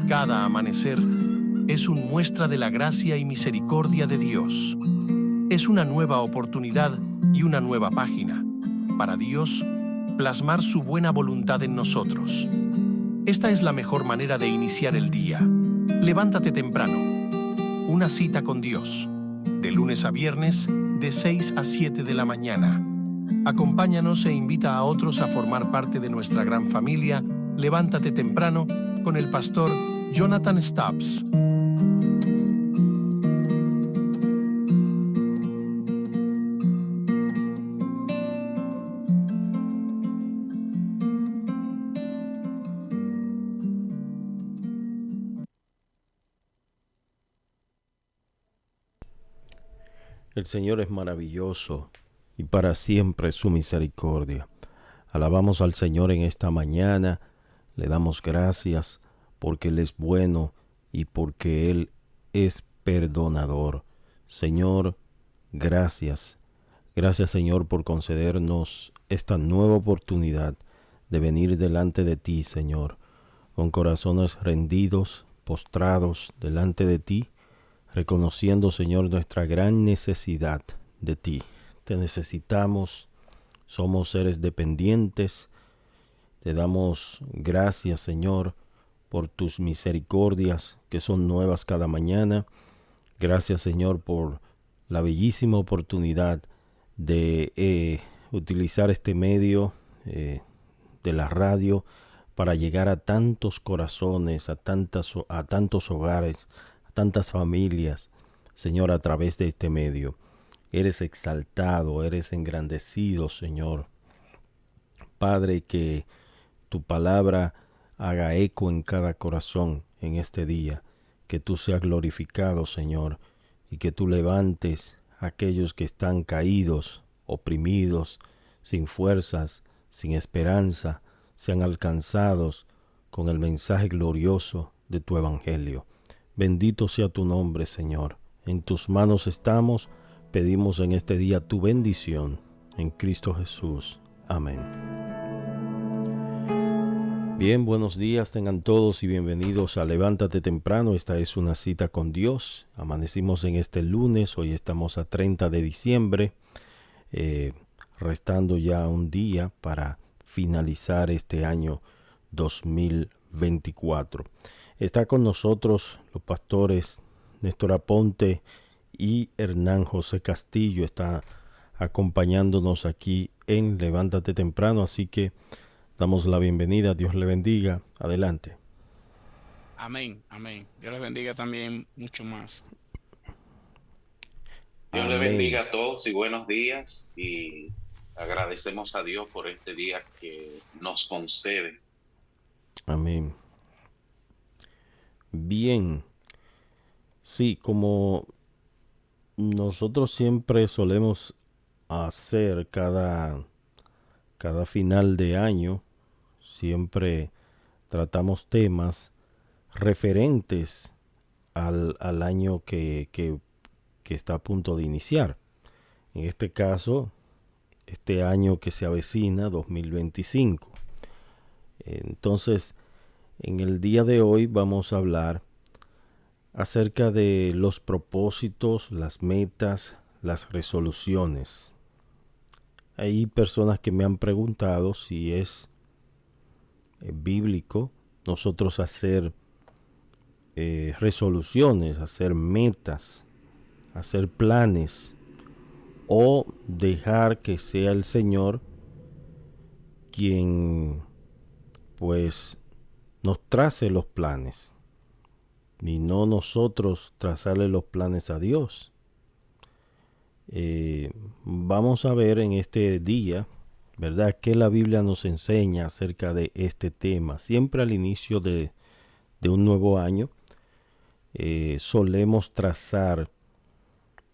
Cada amanecer es una muestra de la gracia y misericordia de Dios. Es una nueva oportunidad y una nueva página para Dios plasmar su buena voluntad en nosotros. Esta es la mejor manera de iniciar el día. Levántate temprano. Una cita con Dios. De lunes a viernes, de 6 a 7 de la mañana. Acompáñanos e invita a otros a formar parte de nuestra gran familia Levántate temprano con el pastor Jonathan Stubbs. El Señor es maravilloso y para siempre es su misericordia. Alabamos al Señor en esta mañana, le damos gracias porque Él es bueno y porque Él es perdonador. Señor, gracias. Gracias, Señor, por concedernos esta nueva oportunidad de venir delante de ti, Señor, con corazones rendidos, postrados delante de ti, reconociendo, Señor, nuestra gran necesidad de ti. Te necesitamos, somos seres dependientes. Te damos gracias, Señor, por tus misericordias que son nuevas cada mañana. Gracias, Señor, por la bellísima oportunidad de utilizar este medio de la radio para llegar a tantos corazones, a tantos hogares, tantas familias, Señor, a través de este medio. Eres exaltado, eres engrandecido, Señor. Padre, que tu palabra haga eco en cada corazón en este día. Que tú seas glorificado, Señor, y que tú levantes a aquellos que están caídos, oprimidos, sin fuerzas, sin esperanza, sean alcanzados con el mensaje glorioso de tu evangelio. Bendito sea tu nombre, Señor. En tus manos estamos. Pedimos en este día tu bendición. En Cristo Jesús. Amén. Bien, buenos días tengan todos y bienvenidos a Levántate Temprano. Esta es una cita con Dios. Amanecimos en este lunes. Hoy estamos a 30 de diciembre. Restando ya un día para finalizar este año 2024. Está con nosotros los pastores Néstor Aponte y Hernán José Castillo. Está acompañándonos aquí en Levántate Temprano, así que damos la bienvenida. Dios le bendiga. Adelante. Amén, amén. Dios les bendiga también mucho más. Dios le Amén. bendiga a todos y buenos días, y agradecemos a Dios por este día que nos concede. Amén. Bien, sí, como nosotros siempre solemos hacer cada final de año, siempre tratamos temas referentes al año que está a punto de iniciar. En este caso, este año que se avecina, 2025. Entonces, en el día de hoy vamos a hablar acerca de los propósitos, las metas, las resoluciones. Hay personas que me han preguntado si es bíblico nosotros hacer resoluciones, hacer metas, hacer planes, o dejar que sea el Señor quien pues nos trace los planes y no nosotros trazarle los planes a Dios. Vamos a ver en este día, ¿verdad?, qué la Biblia nos enseña acerca de este tema. Siempre al inicio de un nuevo año solemos trazar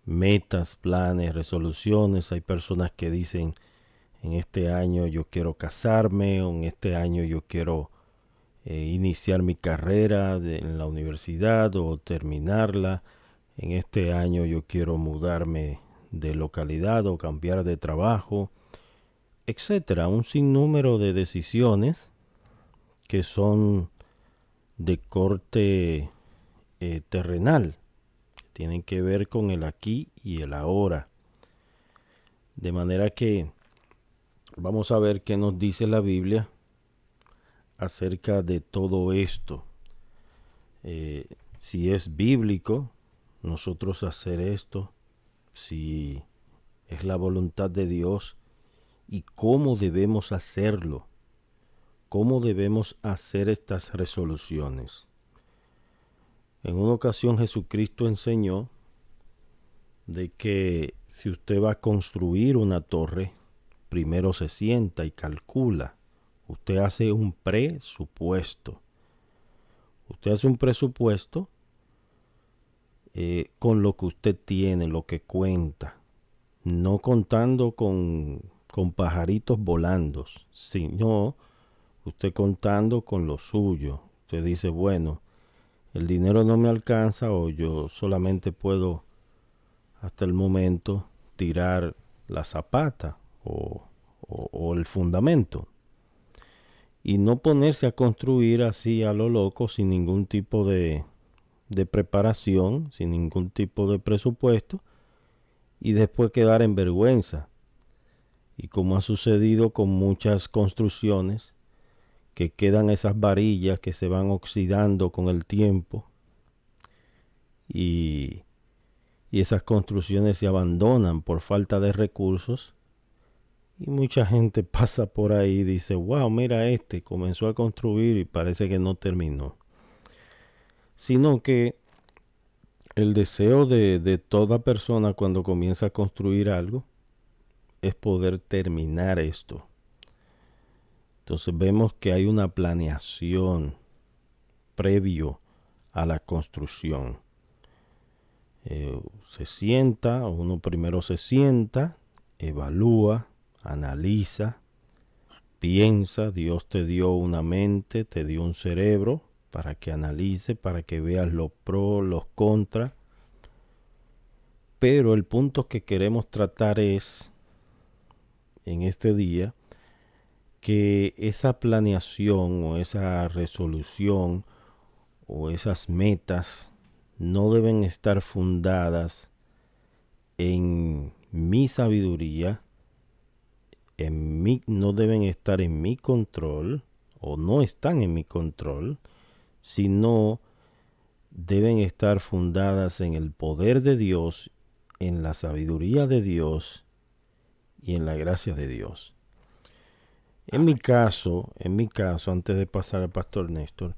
metas, planes, resoluciones. Hay personas que dicen, en este año yo quiero casarme, o en este año yo quiero iniciar mi carrera en la universidad o terminarla. En este año yo quiero mudarme de localidad o cambiar de trabajo, etcétera. Un sinnúmero de decisiones que son de corte terrenal, que tienen que ver con el aquí y el ahora. De manera que vamos a ver qué nos dice la Biblia acerca de todo esto. Si es bíblico nosotros hacer esto, si es la voluntad de Dios y cómo debemos hacerlo, cómo debemos hacer estas resoluciones. En una ocasión Jesucristo enseñó de que si usted va a construir una torre, primero se sienta y calcula. Usted hace un presupuesto. Usted hace un presupuesto con lo que usted tiene, lo que cuenta. No contando con pajaritos volando, sino usted contando con lo suyo. Usted dice, bueno, el dinero no me alcanza o yo solamente puedo hasta el momento tirar la zapata o el fundamento. Y no ponerse a construir así a lo loco sin ningún tipo de preparación, sin ningún tipo de presupuesto, y después quedar en vergüenza. Y como ha sucedido con muchas construcciones, que quedan esas varillas que se van oxidando con el tiempo y esas construcciones se abandonan por falta de recursos, y mucha gente pasa por ahí y dice, wow, mira, comenzó a construir y parece que no terminó. Sino que el deseo de toda persona cuando comienza a construir algo es poder terminar esto. Entonces vemos que hay una planeación previo a la construcción. Uno primero se sienta, evalúa, analiza, piensa. Dios te dio una mente, te dio un cerebro para que analice, para que veas los pros, los contras. Pero el punto que queremos tratar es, en este día, que esa planeación o esa resolución o esas metas no deben estar fundadas en mi sabiduría, no deben estar en mi control o no están en mi control, sino deben estar fundadas en el poder de Dios, en la sabiduría de Dios y en la gracia de Dios. En mi caso, antes de pasar al pastor Néstor,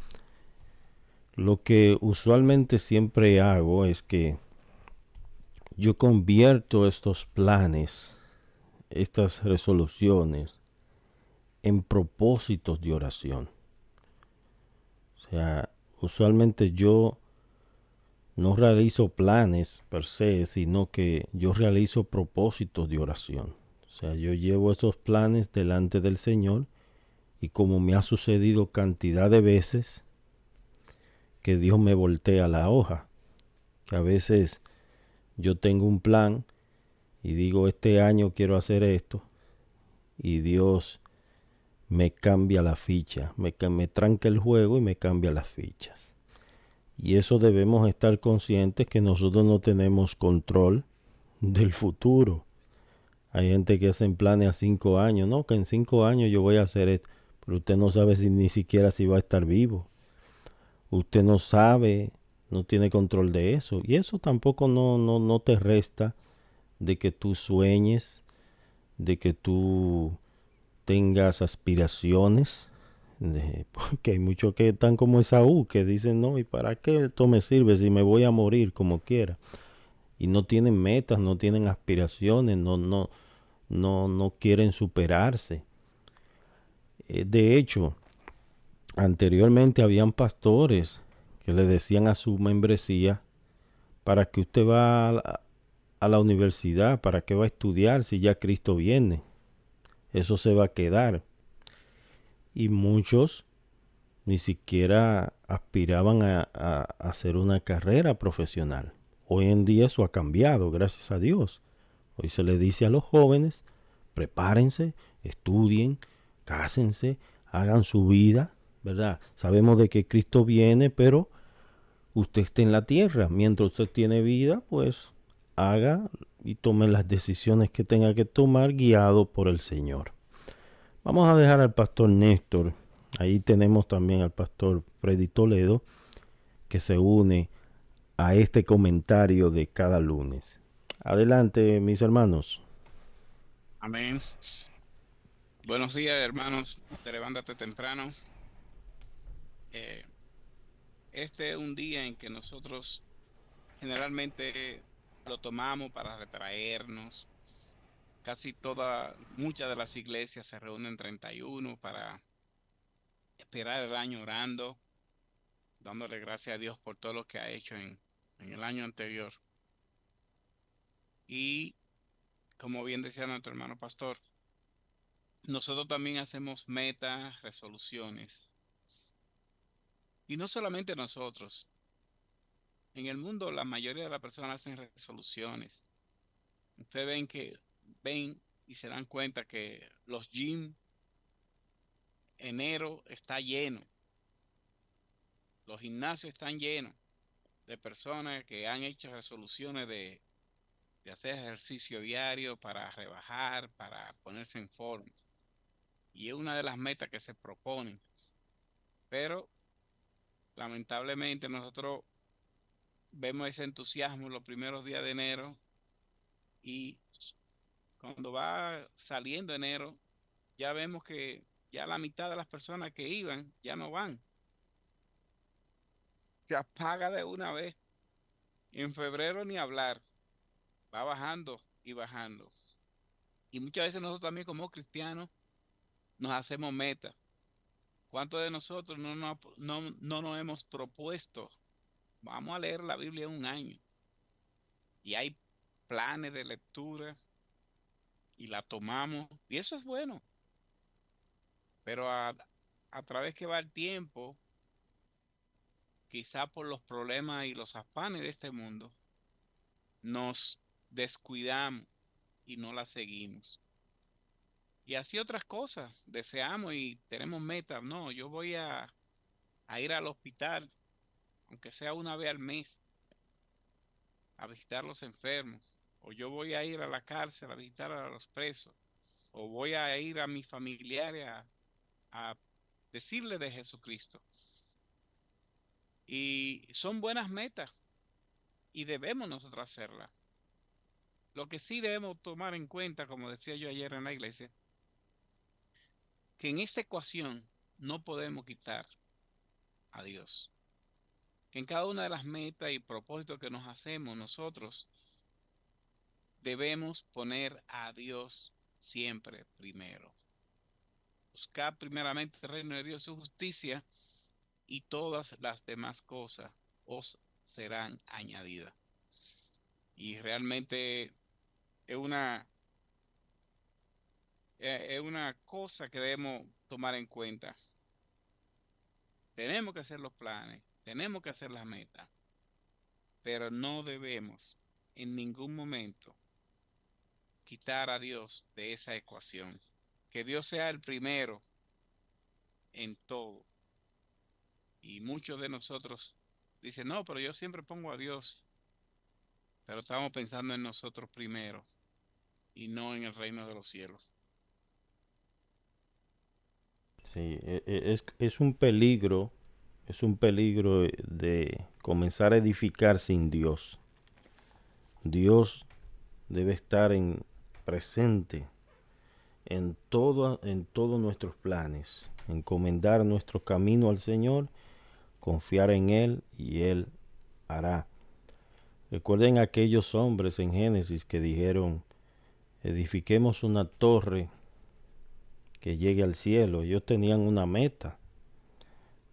lo que usualmente siempre hago es que yo convierto estos planes, estas resoluciones, en propósitos de oración. O sea, usualmente yo no realizo planes per se, sino que yo realizo propósitos de oración. O sea, yo llevo esos planes delante del Señor, y como me ha sucedido cantidad de veces, que Dios me voltea la hoja, que a veces yo tengo un plan y digo, este año quiero hacer esto, y Dios me cambia la ficha, me tranca el juego y me cambia las fichas. Y eso debemos estar conscientes, que nosotros no tenemos control del futuro. Hay gente que hace planes a 5 años, no, que en 5 años yo voy a hacer esto, pero usted no sabe ni siquiera si va a estar vivo. Usted no sabe, no tiene control de eso. Y eso tampoco no te resta de que tú sueñes, de que tú tengas aspiraciones. Porque hay muchos que están como Esaú, que dicen, no, ¿y para qué esto me sirve si me voy a morir como quiera? Y no tienen metas, no tienen aspiraciones, no quieren superarse. De hecho, anteriormente habían pastores que le decían a su membresía, ¿para qué usted va a la universidad? ¿Para qué va a estudiar si ya Cristo viene? Eso se va a quedar. Y muchos ni siquiera aspiraban a hacer una carrera profesional. Hoy en día eso ha cambiado, gracias a Dios. Hoy se le dice a los jóvenes, prepárense, estudien, cásense, hagan su vida ¿verdad? Sabemos de que Cristo viene, pero usted está en la tierra. Mientras usted tiene vida, pues haga y tome las decisiones que tenga que tomar guiado por el Señor. Vamos a dejar al pastor Néstor. Ahí tenemos también al pastor Freddy Toledo, que se une a este comentario de cada lunes. Adelante, mis hermanos. Amén. Buenos días, hermanos. Levántate temprano. Eh, este es un día en que nosotros generalmente lo tomamos para retraernos. Muchas de las iglesias se reúnen 31 para esperar el año orando, dándole gracias a Dios por todo lo que ha hecho en el año anterior. Y como bien decía nuestro hermano pastor, nosotros también hacemos metas, resoluciones. Y no solamente nosotros. En el mundo la mayoría de las personas hacen resoluciones. Ustedes ven y se dan cuenta que los gyms, enero está lleno. Los gimnasios están llenos de personas que han hecho resoluciones de hacer ejercicio diario para rebajar, para ponerse en forma. Y es una de las metas que se proponen. Pero lamentablemente nosotros vemos ese entusiasmo los primeros días de enero y cuando va saliendo enero, ya vemos que ya la mitad de las personas que iban ya no van. Se apaga de una vez. En febrero ni hablar, va bajando y bajando. Y muchas veces nosotros también como cristianos nos hacemos metas. ¿Cuántos de nosotros no nos hemos propuesto? Vamos a leer la Biblia en un año. Y hay planes de lectura y la tomamos. Y eso es bueno. Pero a través que va el tiempo, quizá por los problemas y los afanes de este mundo, nos descuidamos y no la seguimos. Y así otras cosas, deseamos y tenemos metas. No, yo voy a ir al hospital, aunque sea una vez al mes, a visitar a los enfermos. O yo voy a ir a la cárcel a visitar a los presos. O voy a ir a mis familiares a decirle de Jesucristo. Y son buenas metas y debemos nosotros hacerlas. Lo que sí debemos tomar en cuenta, como decía yo ayer en la iglesia, que en esta ecuación no podemos quitar a Dios. Que en cada una de las metas y propósitos que nos hacemos nosotros, debemos poner a Dios siempre primero. Buscar primeramente el reino de Dios y su justicia y todas las demás cosas os serán añadidas. Y realmente es es una cosa que debemos tomar en cuenta. Tenemos que hacer los planes, tenemos que hacer las metas, pero no debemos en ningún momento quitar a Dios de esa ecuación. Que Dios sea el primero en todo. Y muchos de nosotros dicen, no, pero yo siempre pongo a Dios, pero estamos pensando en nosotros primero y no en el reino de los cielos. Sí, es un peligro de comenzar a edificar sin Dios. Dios debe estar presente en todos nuestros planes, encomendar nuestro camino al Señor, confiar en Él y Él hará. Recuerden aquellos hombres en Génesis que dijeron, edifiquemos una torre que llegue al cielo. Ellos tenían una meta,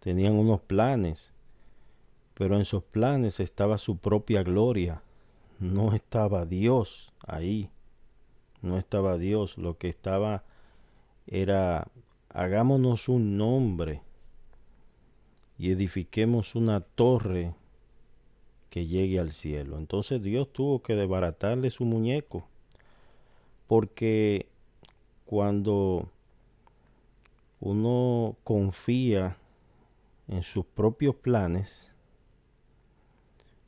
tenían unos planes, pero en sus planes estaba su propia gloria. No estaba Dios ahí, no estaba Dios. Lo que estaba era, hagámonos un nombre y edifiquemos una torre que llegue al cielo. Entonces Dios tuvo que desbaratarle su muñeco, porque cuando uno confía en sus propios planes,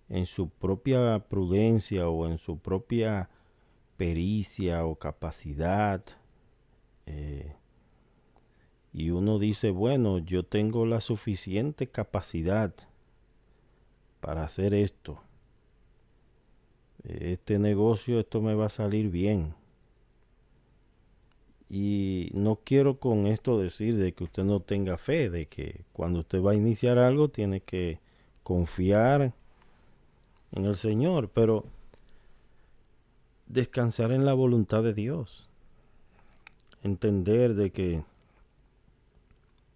en su propia prudencia o en su propia pericia o capacidad, y uno dice, bueno, yo tengo la suficiente capacidad para hacer esto. Este negocio, esto me va a salir bien. Y no quiero con esto decir de que usted no tenga fe, de que cuando usted va a iniciar algo tiene que confiar en el Señor, pero descansar en la voluntad de Dios. Entender de que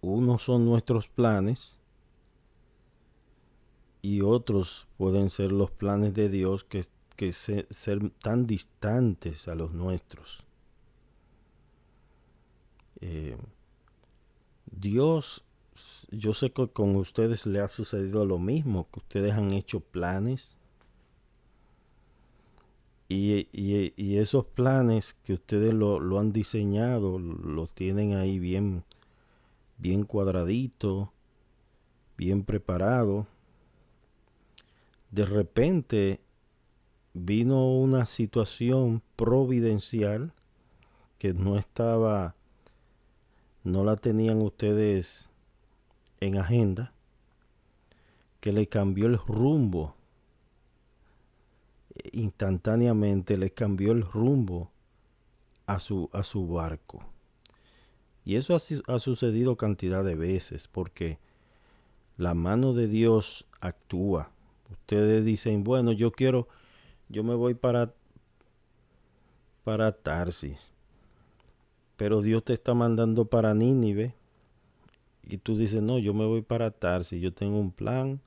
unos son nuestros planes y otros pueden ser los planes de Dios que ser tan distantes a los nuestros. Dios, yo sé que con ustedes le ha sucedido lo mismo, que ustedes han hecho planes y esos planes que ustedes lo han diseñado, los tienen ahí bien cuadradito, bien preparado. De repente vino una situación providencial que no la tenían ustedes en agenda, que le cambió el rumbo, instantáneamente le cambió el rumbo a su barco. Y eso ha sucedido cantidad de veces, porque la mano de Dios actúa. Ustedes dicen, bueno, yo me voy para Tarsis, pero Dios te está mandando para Nínive, y tú dices, no, yo me voy para Tarsis, yo tengo un plan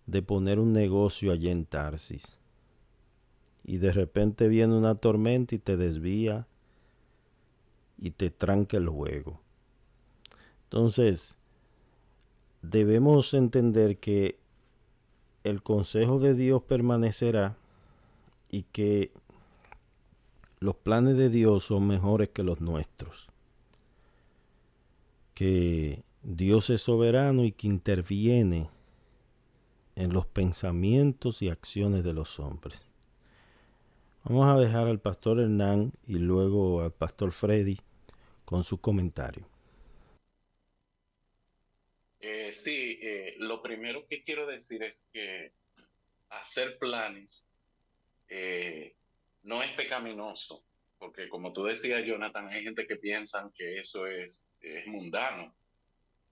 de poner un negocio allí en Tarsis. Y de repente viene una tormenta y te desvía y te tranca el juego. Entonces, debemos entender que el consejo de Dios permanecerá y que los planes de Dios son mejores que los nuestros. Que Dios es soberano y que interviene en los pensamientos y acciones de los hombres. Vamos a dejar al pastor Hernán y luego al pastor Freddy con su comentario. Sí, lo primero que quiero decir es que hacer planes no es pecaminoso, porque como tú decías, Jonathan, hay gente que piensa que eso es mundano.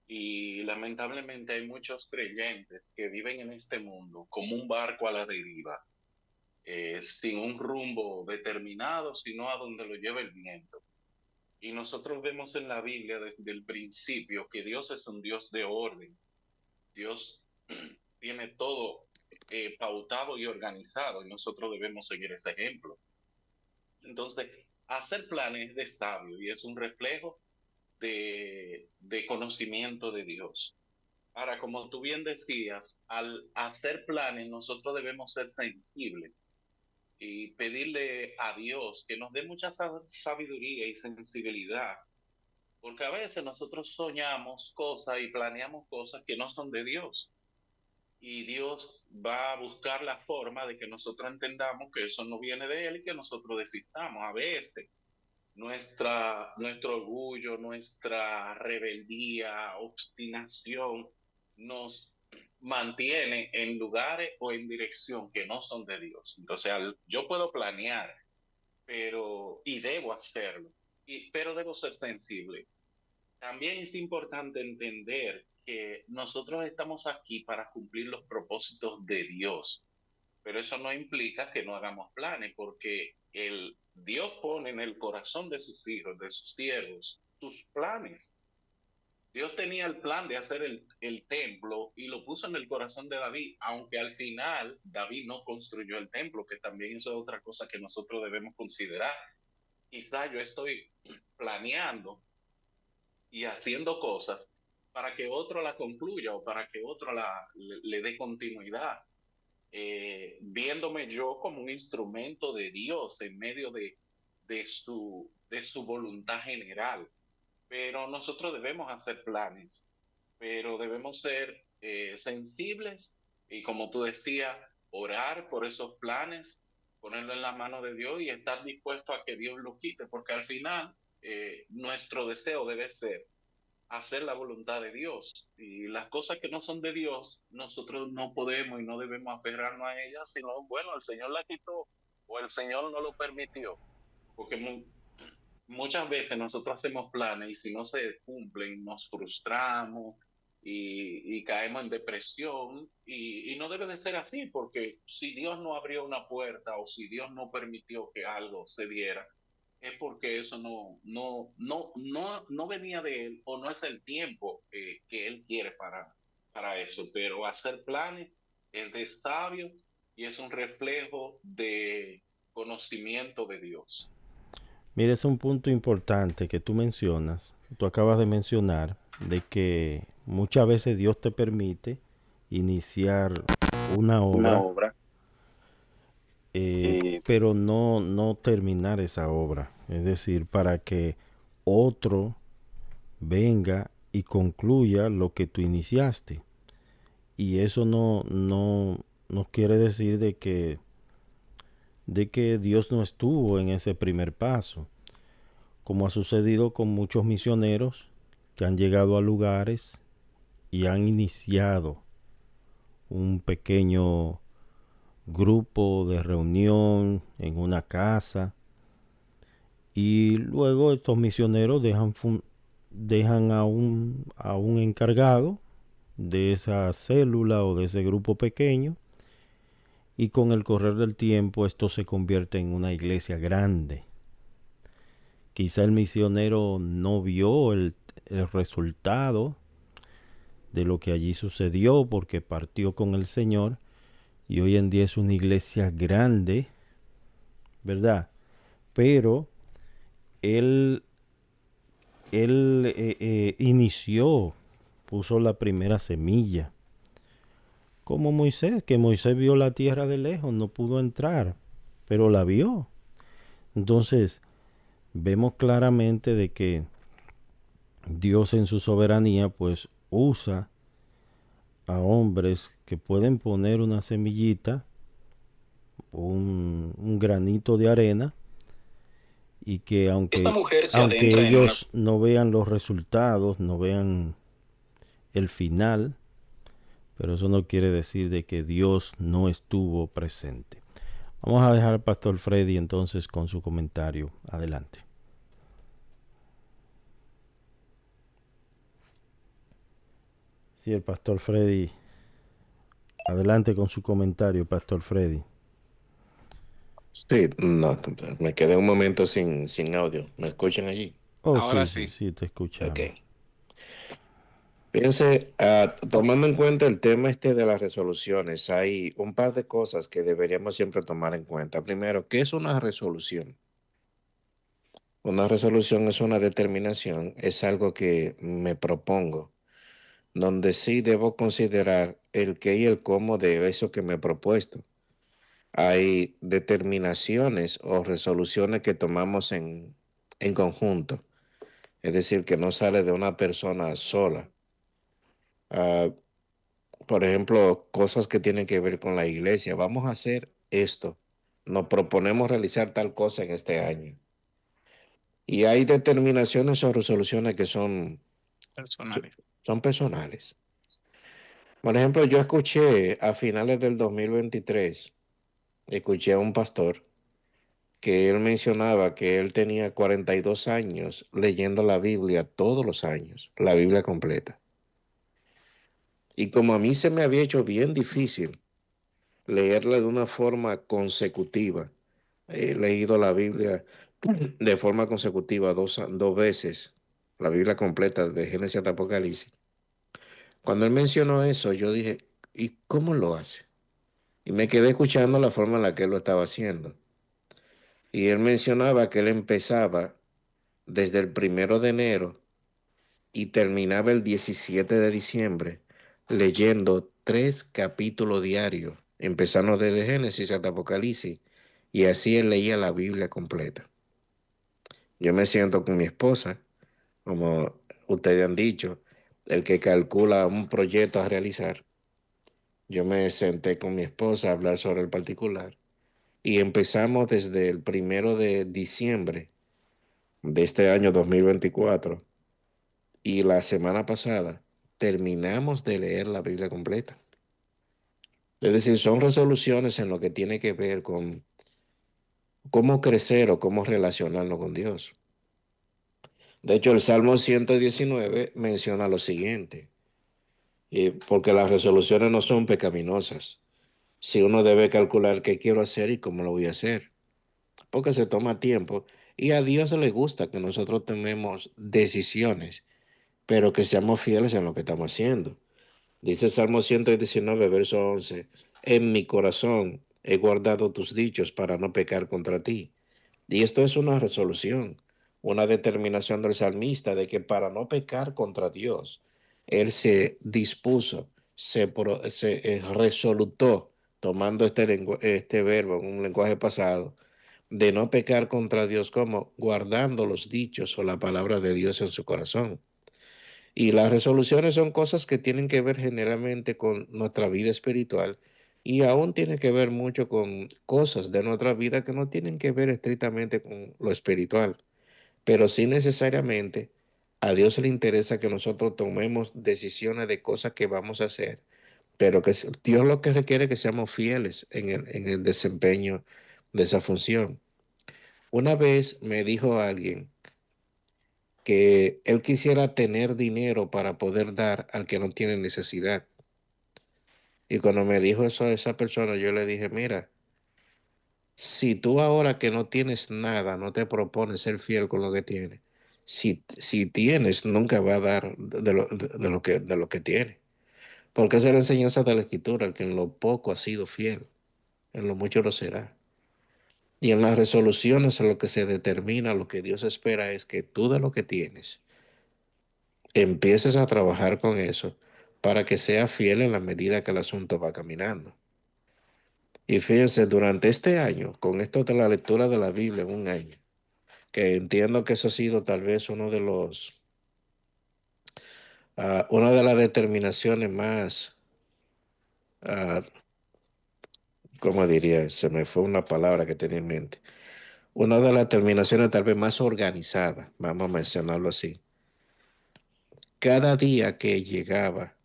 Y lamentablemente hay muchos creyentes que viven en este mundo como un barco a la deriva, sin un rumbo determinado, sino a donde lo lleva el viento. Y nosotros vemos en la Biblia desde el principio que Dios es un Dios de orden. Dios tiene todo pautado y organizado y nosotros debemos seguir ese ejemplo. Entonces, hacer planes es de sabio y es un reflejo de conocimiento de Dios. Ahora, como tú bien decías, al hacer planes nosotros debemos ser sensibles y pedirle a Dios que nos dé mucha sabiduría y sensibilidad, porque a veces nosotros soñamos cosas y planeamos cosas que no son de Dios. Y Dios va a buscar la forma de que nosotros entendamos que eso no viene de Él y que nosotros desistamos. A veces nuestro orgullo, nuestra rebeldía, obstinación nos mantiene en lugares o en dirección que no son de Dios. Entonces, yo puedo planear, y debo hacerlo, pero debo ser sensible. También es importante entender que nosotros estamos aquí para cumplir los propósitos de Dios, pero eso no implica que no hagamos planes, porque Dios pone en el corazón de sus hijos, de sus siervos, sus planes. Dios tenía el plan de hacer el templo y lo puso en el corazón de David, aunque al final David no construyó el templo, que también eso es otra cosa que nosotros debemos considerar. Quizá yo estoy planeando y haciendo cosas para que otro la concluya o para que otro le dé continuidad, viéndome yo como un instrumento de Dios en medio de su voluntad general. Pero nosotros debemos hacer planes pero debemos ser sensibles y, como tú decías, orar por esos planes, ponerlo en la mano de Dios y estar dispuesto a que Dios lo quite, porque al final nuestro deseo debe ser hacer la voluntad de Dios. Y las cosas que no son de Dios, nosotros no podemos y no debemos aferrarnos a ellas, sino, bueno, el Señor la quitó o el Señor no lo permitió. Porque muchas veces nosotros hacemos planes y si no se cumplen nos frustramos y caemos en depresión y no debe de ser así porque si Dios no abrió una puerta o si Dios no permitió que algo se diera, es porque eso no venía de Él o no es el tiempo que Él quiere para eso. Pero hacer planes es de sabio y es un reflejo de conocimiento de Dios. Mira, es un punto importante que tú mencionas, tú acabas de mencionar, de que muchas veces Dios te permite iniciar una Una obra, obra. pero no terminar esa obra. Es decir, para que otro venga y concluya lo que tú iniciaste. Y eso no quiere decir de que Dios no estuvo en ese primer paso, como ha sucedido con muchos misioneros que han llegado a lugares y han iniciado un pequeño grupo de reunión en una casa y luego estos misioneros dejan a un encargado de esa célula o de ese grupo pequeño y con el correr del tiempo esto se convierte en una iglesia grande. Quizá el misionero no vio el resultado de lo que allí sucedió porque partió con el Señor y hoy en día es una iglesia grande, ¿verdad? Pero él, él inició, puso la primera semilla, como Moisés, que Moisés vio la tierra de lejos, no pudo entrar, pero la vio. Entonces, vemos claramente de que Dios en su soberanía pues usa a hombres que pueden poner una semillita, un granito de arena, y que Esta mujer se aunque adentra en una... ellos no vean los resultados, no vean el final, pero eso no quiere decir de que Dios no estuvo presente. Vamos a dejar al pastor Freddy entonces con su comentario. Adelante. Sí, el pastor Freddy. Adelante con su comentario, pastor Freddy. Sí, no, me quedé un momento sin audio. ¿Me escuchan allí? Oh, Ahora sí, sí, sí. sí, te escuchamos. Ok. Fíjense, tomando en cuenta el tema este de las resoluciones, hay un par de cosas que deberíamos siempre tomar en cuenta. Primero, ¿qué es una resolución? Una resolución es una determinación, es algo que me propongo, donde sí debo considerar el qué y el cómo de eso que me he propuesto. Hay determinaciones o resoluciones que tomamos en conjunto. Es decir, que no sale de una persona sola. Ah, por ejemplo, cosas que tienen que ver con la iglesia. Vamos a hacer esto. Nos proponemos realizar tal cosa en este año. Y hay determinaciones o resoluciones que Personales. son personales. Por ejemplo, yo escuché a finales del 2023, escuché a un pastor que él mencionaba que él tenía 42 años leyendo la Biblia todos los años, la Biblia completa. Y como a mí se me había hecho bien difícil leerla de una forma consecutiva, he leído la Biblia de forma consecutiva dos veces, la Biblia completa de Génesis hasta Apocalipsis. Cuando él mencionó eso, yo dije, ¿y cómo lo hace? Y me quedé escuchando la forma en la que él lo estaba haciendo. Y él mencionaba que él empezaba desde el 1 de enero y terminaba el 17 de diciembre leyendo 3 capítulos diarios, empezando desde Génesis hasta Apocalipsis, y así él leía la Biblia completa. Yo me siento con mi esposa, como ustedes han dicho, el que calcula un proyecto a realizar, yo me senté con mi esposa a hablar sobre el particular y empezamos desde el 1 de diciembre de este año 2024 y la semana pasada terminamos de leer la Biblia completa. Es decir, son resoluciones en lo que tiene que ver con cómo crecer o cómo relacionarnos con Dios. De hecho, el Salmo 119 menciona lo siguiente, porque las resoluciones no son pecaminosas. Si uno debe calcular qué quiero hacer y cómo lo voy a hacer, porque se toma tiempo y a Dios le gusta que nosotros tomemos decisiones, pero que seamos fieles en lo que estamos haciendo. Dice el Salmo 119, verso 11, en mi corazón he guardado tus dichos para no pecar contra ti. Y esto es una resolución, una determinación del salmista de que para no pecar contra Dios, él se dispuso, se resolutó, tomando este verbo en un lenguaje pasado, de no pecar contra Dios como guardando los dichos o la palabra de Dios en su corazón. Y las resoluciones son cosas que tienen que ver generalmente con nuestra vida espiritual y aún tiene que ver mucho con cosas de nuestra vida que no tienen que ver estrictamente con lo espiritual, pero sí necesariamente a Dios le interesa que nosotros tomemos decisiones de cosas que vamos a hacer, pero que Dios lo que requiere es que seamos fieles en el desempeño de esa función. Una vez me dijo alguien que él quisiera tener dinero para poder dar al que no tiene necesidad. Y cuando me dijo eso a esa persona, yo le dije, mira, si tú ahora que no tienes nada, no te propones ser fiel con lo que tienes, si tienes, nunca va a dar de lo que tiene. Porque esa es la enseñanza de la Escritura, el que en lo poco ha sido fiel, en lo mucho lo será. Y en las resoluciones, en lo que se determina, lo que Dios espera es que tú de lo que tienes, empieces a trabajar con eso para que sea fiel en la medida que el asunto va caminando. Y fíjense, durante este año, con esto de la lectura de la Biblia en un año, que entiendo que eso ha sido tal vez una de las determinaciones más, uh, ¿cómo diría? Se me fue una palabra que tenía en mente. Una de las determinaciones tal vez más organizadas, vamos a mencionarlo así. Cada día que llegaba,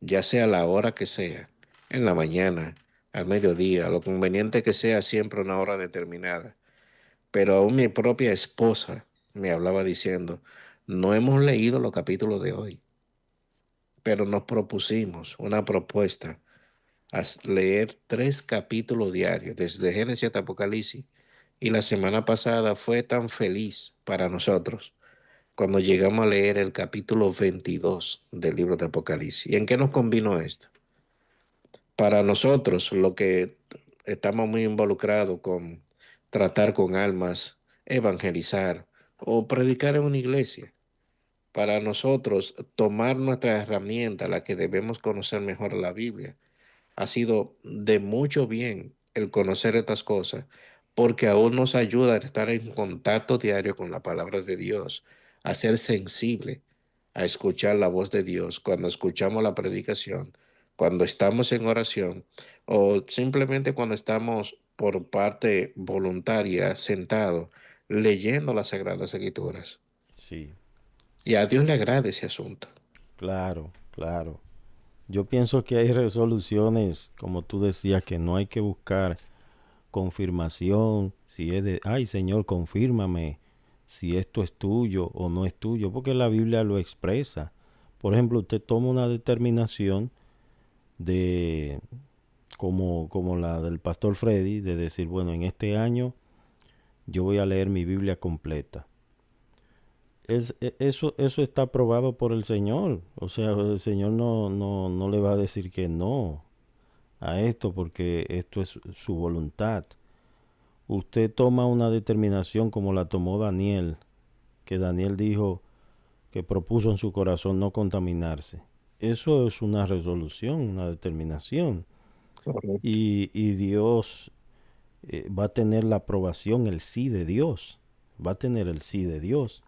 ya sea la hora que sea, en la mañana, al mediodía, lo conveniente que sea siempre una hora determinada. Pero aún mi propia esposa me hablaba diciendo, no hemos leído los capítulos de hoy, pero nos propusimos una propuesta a leer 3 capítulos diarios, desde Génesis hasta Apocalipsis. Y la semana pasada fue tan feliz para nosotros cuando llegamos a leer el capítulo 22 del libro de Apocalipsis. ¿Y en qué nos convino esto? Para nosotros, lo que estamos muy involucrados con tratar con almas, evangelizar o predicar en una iglesia, para nosotros tomar nuestra herramienta, la que debemos conocer mejor la Biblia, ha sido de mucho bien el conocer estas cosas, porque aún nos ayuda a estar en contacto diario con la palabra de Dios, a ser sensible, a escuchar la voz de Dios cuando escuchamos la predicación, cuando estamos en oración o simplemente cuando estamos por parte voluntaria sentados leyendo las Sagradas Escrituras. Sí, Y a Dios le agrada ese asunto. claro, claro. Yo pienso que hay resoluciones, como tú decías, que no hay que buscar confirmación, si es de, ay Señor, confírmame si esto es tuyo o no es tuyo, porque la Biblia lo expresa. Por ejemplo, usted toma una determinación de, como la del pastor Freddy, de decir, bueno, en este año yo voy a leer mi Biblia completa. Eso está aprobado por el Señor. O sea, el Señor no le va a decir que no a esto porque esto es su voluntad. Usted toma una determinación como la tomó Daniel, que Daniel dijo que propuso en su corazón no contaminarse. Eso es una resolución, una determinación. Correcto. Y Dios va a tener la aprobación, el sí de Dios. Va a tener el sí de Dios.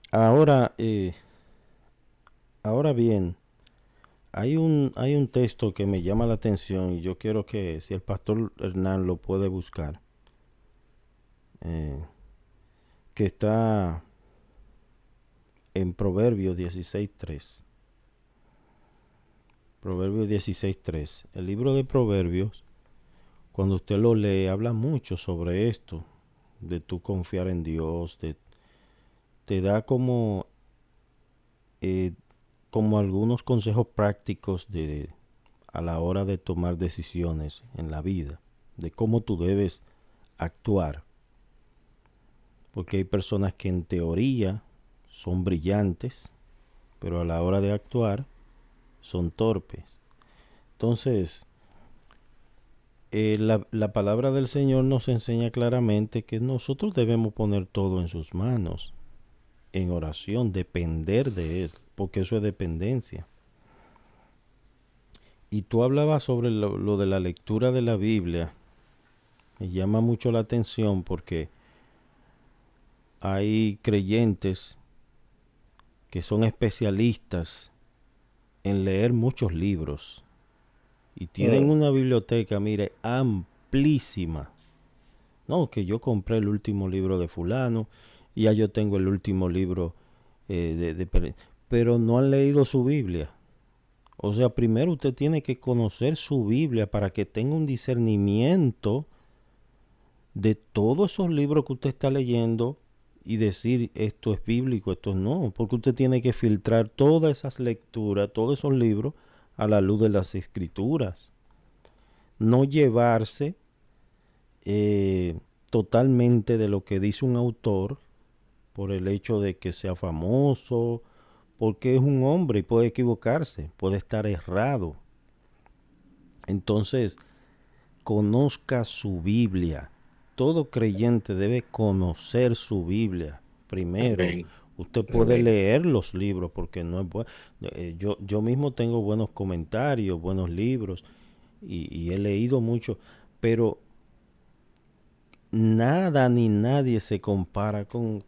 Ahora, Ahora bien, hay un texto que me llama la atención y yo quiero que si el pastor Hernán lo puede buscar, eh, que está en Proverbios 16:3. Proverbios 16:3. El libro de Proverbios, cuando usted lo lee, habla mucho sobre esto, de tú confiar en Dios, te da eh, como algunos consejos prácticos a la hora de tomar decisiones en la vida, de cómo tú debes actuar. Porque hay personas que en teoría son brillantes, pero a la hora de actuar son torpes. Entonces, la palabra del Señor nos enseña claramente que nosotros debemos poner todo en sus manos, en oración, depender de Él, porque eso es dependencia. Y tú hablabas sobre lo de la lectura de la Biblia. Me llama mucho la atención porque hay creyentes que son especialistas en leer muchos libros y tienen una biblioteca, mire, amplísima. No, que yo compré el último libro de fulano y ya yo tengo el último libro pero no han leído su Biblia. O sea, primero usted tiene que conocer su Biblia para que tenga un discernimiento de todos esos libros que usted está leyendo y decir esto es bíblico, esto no, porque usted tiene que filtrar todas esas lecturas, todos esos libros a la luz de las escrituras. No llevarse totalmente de lo que dice un autor por el hecho de que sea famoso, porque es un hombre y puede equivocarse, puede estar errado. Entonces, conozca su Biblia. Todo creyente debe conocer su Biblia primero. Amén. Usted puede Amén. leer los libros porque no es bueno. Yo mismo tengo buenos comentarios, buenos libros y he leído mucho, pero nada ni nadie se compara con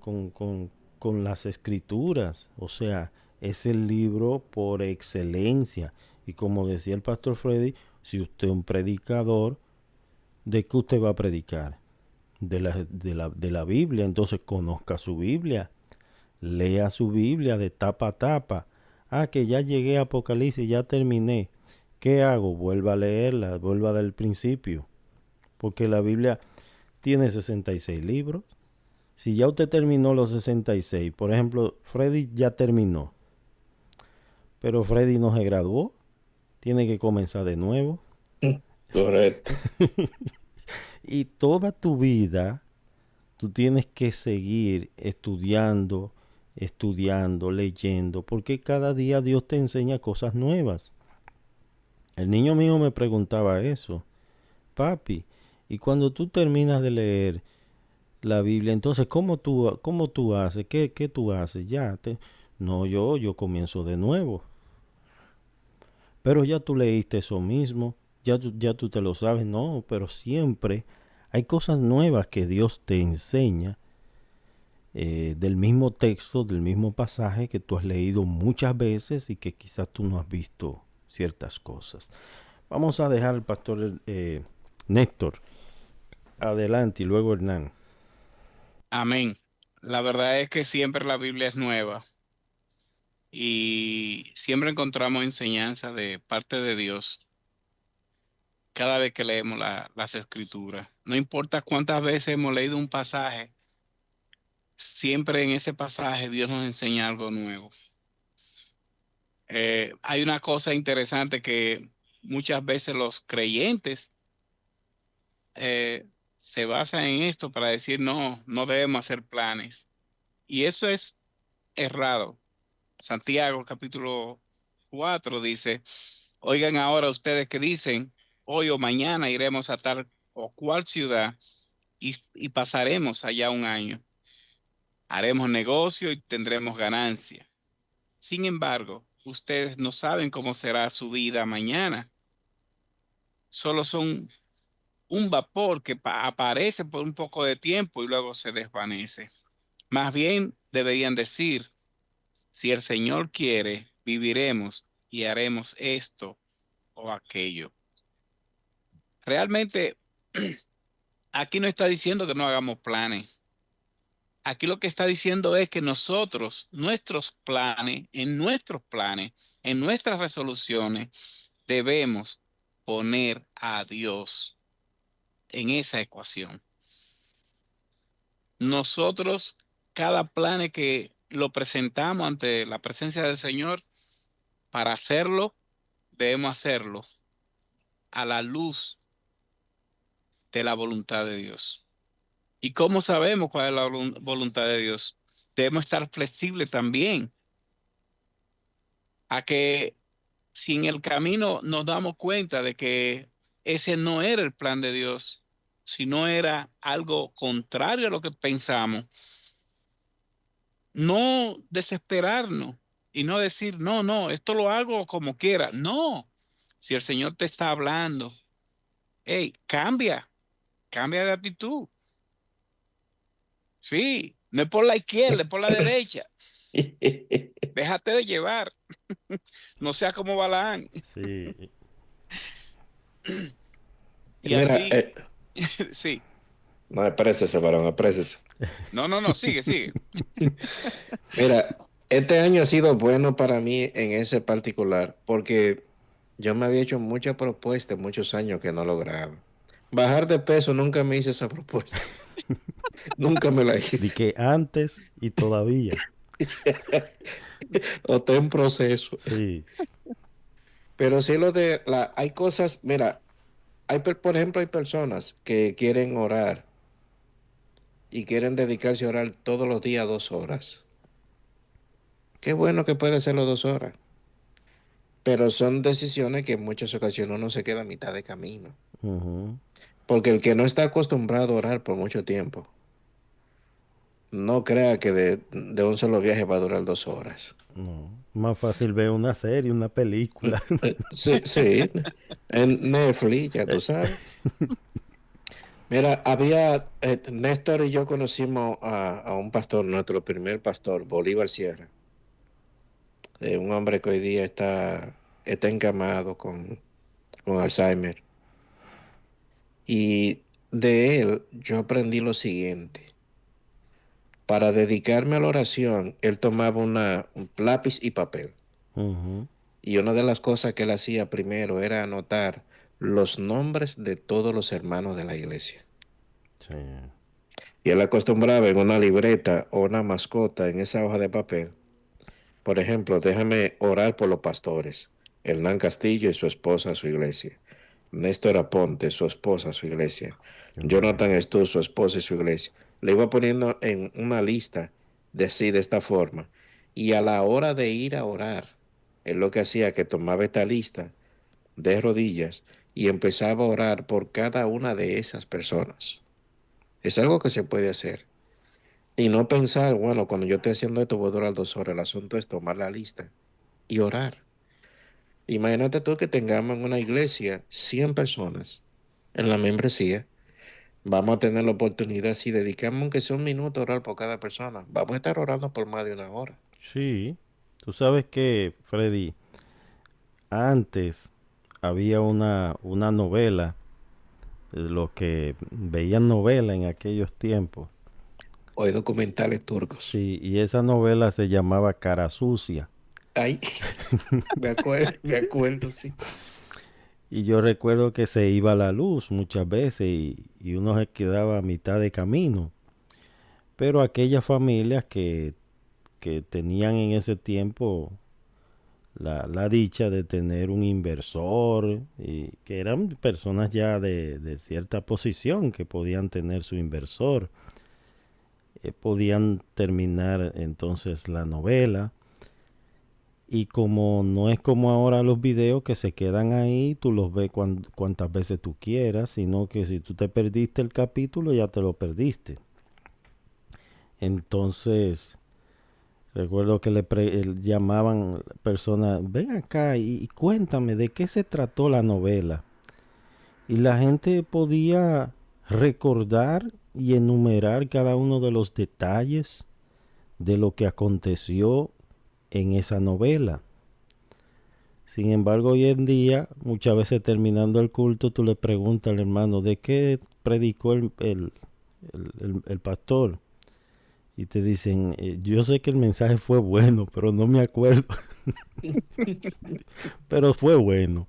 las escrituras. O sea, es el libro por excelencia. Y como decía el pastor Freddy, si usted es un predicador, ¿de qué usted va a predicar? De la Biblia. Entonces conozca su Biblia. Lea su Biblia de tapa a tapa. Ah, que ya llegué a Apocalipsis, ya terminé. ¿Qué hago? Vuelva a leerla, vuelva del principio. Porque la Biblia tiene 66 libros. Si ya usted terminó los 66, por ejemplo, Freddy ya terminó, pero Freddy no se graduó, tiene que comenzar de nuevo. Correcto. Y toda tu vida tú tienes que seguir estudiando, estudiando, leyendo, porque cada día Dios te enseña cosas nuevas. El niño mío me preguntaba eso, papi, y cuando tú terminas de leer la Biblia, entonces, cómo tú haces? ¿Qué tú haces? No, yo comienzo de nuevo. Pero ya tú leíste eso mismo, ya tú te lo sabes, no, pero siempre hay cosas nuevas que Dios te enseña del mismo texto, del mismo pasaje que tú has leído muchas veces y que quizás tú no has visto ciertas cosas. Vamos a dejar al pastor Néctor adelante y luego Hernán. Amén. La verdad es que siempre la Biblia es nueva y siempre encontramos enseñanza de parte de Dios cada vez que leemos las escrituras. No importa cuántas veces hemos leído un pasaje, siempre en ese pasaje Dios nos enseña algo nuevo. Hay una cosa interesante que muchas veces los creyentes eh, se basan en esto para decir no, no debemos hacer planes. Y eso es errado. Santiago capítulo 4 dice, oigan ahora ustedes que dicen, hoy o mañana iremos a tal o cual ciudad y pasaremos allá un año. Haremos negocio y tendremos ganancia. Sin embargo, ustedes no saben cómo será su vida mañana. Solo son un vapor que aparece por un poco de tiempo y luego se desvanece. Más bien deberían decir, si el Señor quiere, viviremos y haremos esto o aquello. Realmente, aquí no está diciendo que no hagamos planes. Aquí lo que está diciendo es que nosotros, nuestros planes, en nuestras resoluciones, debemos poner a Dios en esa ecuación. Nosotros, cada plan que lo presentamos ante la presencia del Señor, para hacerlo, debemos hacerlo a la luz de la voluntad de Dios. ¿Y cómo sabemos cuál es la voluntad de Dios? Debemos estar flexibles también a que si en el camino nos damos cuenta de que ese no era el plan de Dios, sino era algo contrario a lo que pensamos, no desesperarnos y no decir, no, no, esto lo hago como quiera. No, si el Señor te está hablando, hey, cambia de actitud. Sí, no es por la izquierda, es por la derecha. Déjate de llevar. No sea como Balaán. Sí, Y Mira, así, sí. no, aprésese, varón, aprésese. No, no, no, sigue, sigue. Mira, este año ha sido bueno para mí en ese particular, porque yo me había hecho muchas propuestas, muchos años que no lograba. Bajar de peso, nunca me hice esa propuesta. Nunca me la de hice. que antes y todavía. O está en proceso. Sí. Pero sí hay cosas, mira, por ejemplo, hay personas que quieren orar y quieren dedicarse a orar todos los días 2 horas. Qué bueno que puede hacerlo 2 horas. Pero son decisiones que en muchas ocasiones uno se queda a mitad de camino. Ujú. Porque el que no está acostumbrado a orar por mucho tiempo, no crea que de un solo viaje va a durar 2 horas. No. Más fácil ver una serie, una película. Sí, sí, en Netflix, ya tú sabes. Mira, Néstor y yo conocimos a un pastor, nuestro primer pastor, Bolívar Sierra, un hombre que hoy día está encamado con Alzheimer. Y de él yo aprendí lo siguiente. Para dedicarme a la oración, él tomaba un lápiz y papel. Ujú. Y una de las cosas que él hacía primero era anotar los nombres de todos los hermanos de la iglesia. Sí. Y él acostumbraba en una libreta o una mascota en esa hoja de papel. Por ejemplo, déjame orar por los pastores. Hernán Castillo y su esposa, su iglesia. Néstor Aponte, su esposa, su iglesia. Qué bueno. Jonathan Stu, su esposa y su iglesia. Le iba poniendo en una lista de esta forma. Y a la hora de ir a orar, él lo que hacía que tomaba esta lista de rodillas y empezaba a orar por cada una de esas personas. Es algo que se puede hacer. Y no pensar, bueno, cuando yo estoy haciendo esto voy a durar 2 horas. El asunto es tomar la lista y orar. Imagínate tú que tengamos en una iglesia 100 personas en la membresía. Vamos a tener la oportunidad, si dedicamos aunque sea un minuto a orar por cada persona, vamos a estar orando por más de 1 hora. Sí. Tú sabes que, Freddy, antes había una novela, los que veían novela en aquellos tiempos. O hay documentales turcos. Sí, y esa novela se llamaba Cara Sucia. Ay, me acuerdo, sí. Y yo recuerdo que se iba la luz muchas veces y uno se quedaba a mitad de camino. Pero aquellas familias que tenían en ese tiempo la dicha de tener un inversor, y que eran personas ya de cierta posición que podían tener su inversor, podían terminar entonces la novela. Y como no es como ahora los videos que se quedan ahí, tú los ves cuantas veces tú quieras, sino que si tú te perdiste el capítulo, ya te lo perdiste. Entonces, recuerdo que llamaban personas, ven acá y cuéntame de qué se trató la novela. Y la gente podía recordar y enumerar cada uno de los detalles de lo que aconteció en esa novela. Sin embargo, hoy en día, muchas veces terminando el culto, tú le preguntas al hermano, ¿de qué predicó el pastor? Y te dicen, yo sé que el mensaje fue bueno, pero no me acuerdo, pero fue bueno.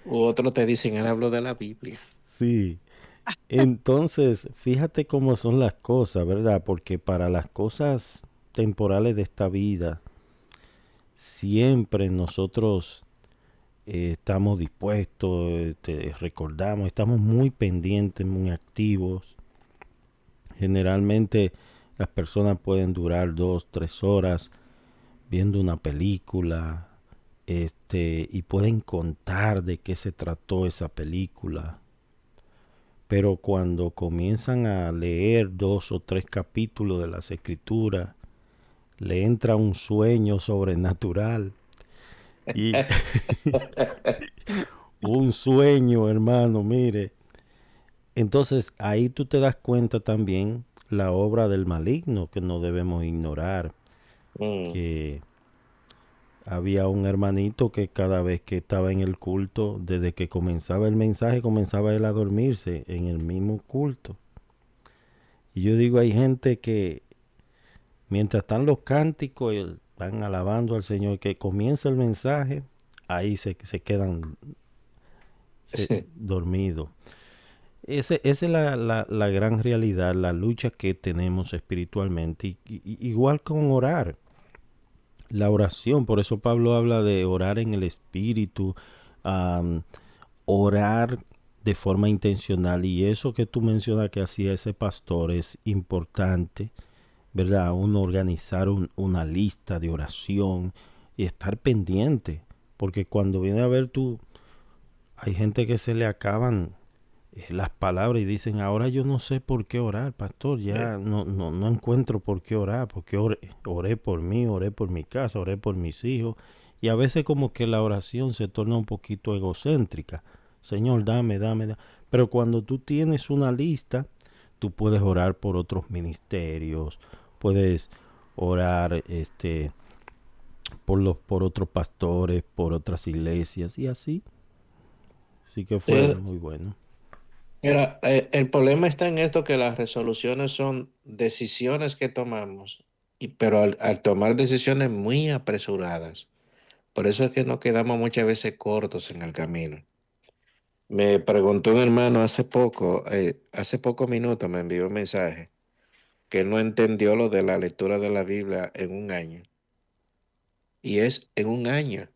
U otros te dicen, él habló de la Biblia. Sí. Entonces, fíjate cómo son las cosas, ¿verdad? Porque para las cosas temporales de esta vida, siempre nosotros estamos dispuestos, recordamos, estamos muy pendientes, muy activos. Generalmente las personas pueden durar 2, 3 horas viendo una película, y pueden contar de qué se trató esa película. Pero cuando comienzan a leer 2 o 3 capítulos de las escrituras, le entra un sueño sobrenatural. Y un sueño, hermano, mire. Entonces ahí tú te das cuenta también la obra del maligno que no debemos ignorar. Mm. Que había un hermanito que cada vez que estaba en el culto, desde que comenzaba el mensaje, comenzaba él a dormirse en el mismo culto. Y yo digo, hay gente que mientras están los cánticos, están alabando al Señor, que comienza el mensaje, ahí se quedan dormidos. Esa es la gran realidad, la lucha que tenemos espiritualmente. Igual con orar, la oración, por eso Pablo habla de orar en el espíritu, am, orar de forma intencional. Y eso que tú mencionas que hacía ese pastor es importante, ¿verdad? Uno organizar una lista de oración y estar pendiente. Porque cuando viene a ver tú, hay gente que se le acaban las palabras y dicen, ahora yo no sé por qué orar, pastor, ya no encuentro por qué orar, porque oré por mí, oré por mi casa, oré por mis hijos. Y a veces como que la oración se torna un poquito egocéntrica. Señor, dame. Pero cuando tú tienes una lista, tú puedes orar por otros ministerios, puedes orar por otros pastores, por otras iglesias y así. Así que fue Eh, muy bueno. Mira, el problema está en esto que las resoluciones son decisiones que tomamos, pero al tomar decisiones muy apresuradas. Por eso es que nos quedamos muchas veces cortos en el camino. Me preguntó un hermano hace pocos minutos me envió un mensaje que él no entendió lo de la lectura de la Biblia en un año. Y es en un año,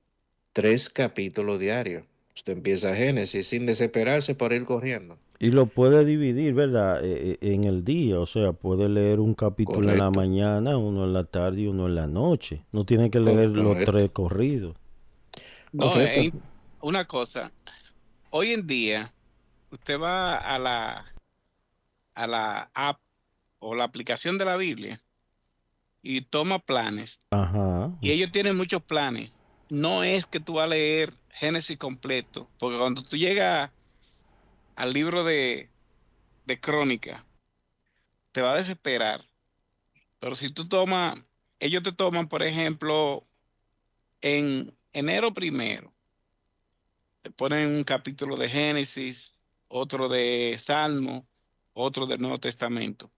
3 capítulos diarios. Usted empieza Génesis sin desesperarse por ir corriendo. Y lo puede dividir, ¿verdad? En el día, o sea, puede leer un capítulo en la Correcto, mañana, uno en la tarde y uno en la noche. No tiene que leer los correcto, 3 corridos. No, correcto. una cosa, hoy en día usted va a la app o la aplicación de la Biblia y toma planes, Ajá. y ellos tienen muchos planes. No es que tú vas a leer Génesis completo, porque cuando tú llegas al libro de Crónica, te va a desesperar. Pero si tú tomas, ellos te toman, por ejemplo, en enero primero, te ponen un capítulo de Génesis, otro de Salmo, otro del Nuevo Testamento,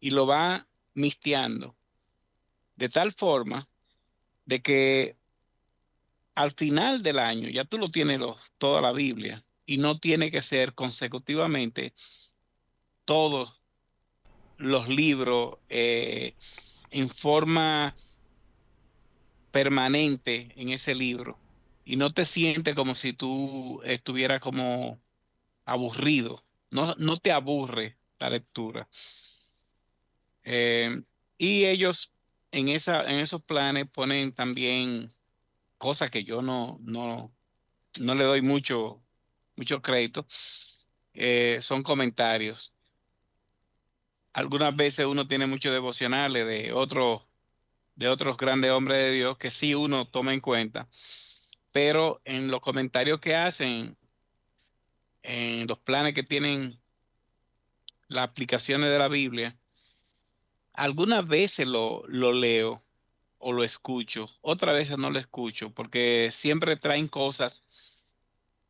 y lo va misteando de tal forma de que al final del año ya tú lo tienes toda la Biblia, y no tiene que ser consecutivamente todos los libros en forma permanente en ese libro, y no te sientes como si tú estuvieras como aburrido. No te aburre la lectura. Eh, y ellos en esos planes ponen también cosas que yo no le doy mucho crédito. Son comentarios. Algunas veces uno tiene muchos devocionales de otros grandes hombres de Dios que sí uno toma en cuenta, pero en los comentarios que hacen, en los planes que tienen las aplicaciones de la Biblia, algunas veces lo leo, o lo escucho, otras veces no lo escucho, porque siempre traen cosas